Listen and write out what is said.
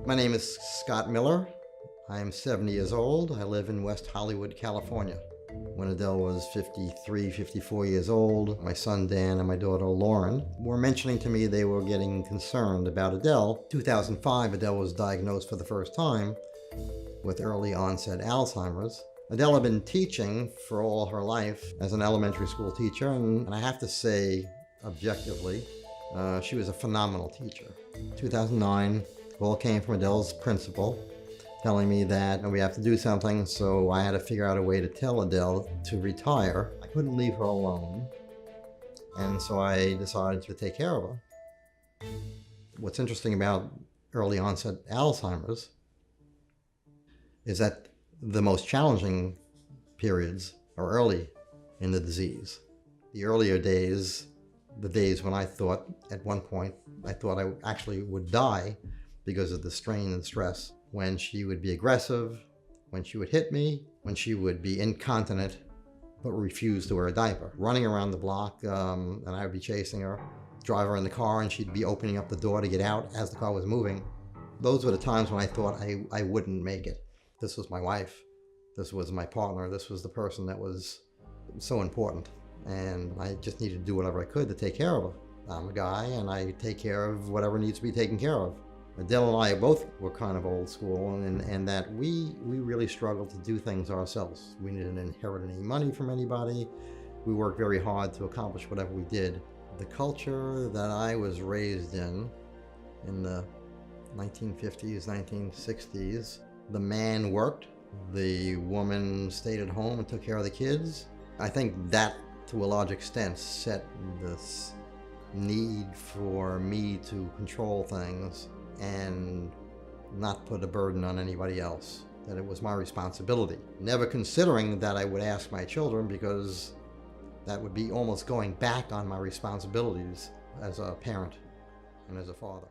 My name is Scott Miller. I am 70 years old. I live in West Hollywood, California. When Adele was 53, 54 years old, my son Dan and my daughter Lauren were mentioning to me they were getting concerned about Adele. 2005, Adele was diagnosed for the first time with early onset Alzheimer's. Adele had been teaching for all her life as an elementary school teacher, and I have to say, objectively, she was a phenomenal teacher. 2009, call came from Adele's principal telling me that we have to do something, so I had to figure out a way to tell Adele to retire. I couldn't leave her alone, and so I decided to take care of her. What's interesting about early onset Alzheimer's is that the most challenging periods are early in the disease. The earlier days, the days when I thought, at one point, I thought I actually would die because of the strain and stress, when she would be aggressive, when she would hit me, when she would be incontinent but refuse to wear a diaper. Running around the block, and I would be chasing her, drive her in the car, and she'd be opening up the door to get out as the car was moving. Those were the times when I thought I wouldn't make it. This was my wife. This was my partner. This was the person that was so important. And I just needed to do whatever I could to take care of her. I'm a guy, and I take care of whatever needs to be taken care of. Adele and I both were kind of old school, and that we really struggled to do things ourselves. We didn't inherit any money from anybody. We worked very hard to accomplish whatever we did. The culture that I was raised in the 1950s, 1960s, the man worked, the woman stayed at home and took care of the kids. I think that, to a large extent, set this need for me to control things and not put a burden on anybody else, that it was my responsibility. Never considering that I would ask my children, because that would be almost going back on my responsibilities as a parent and as a father.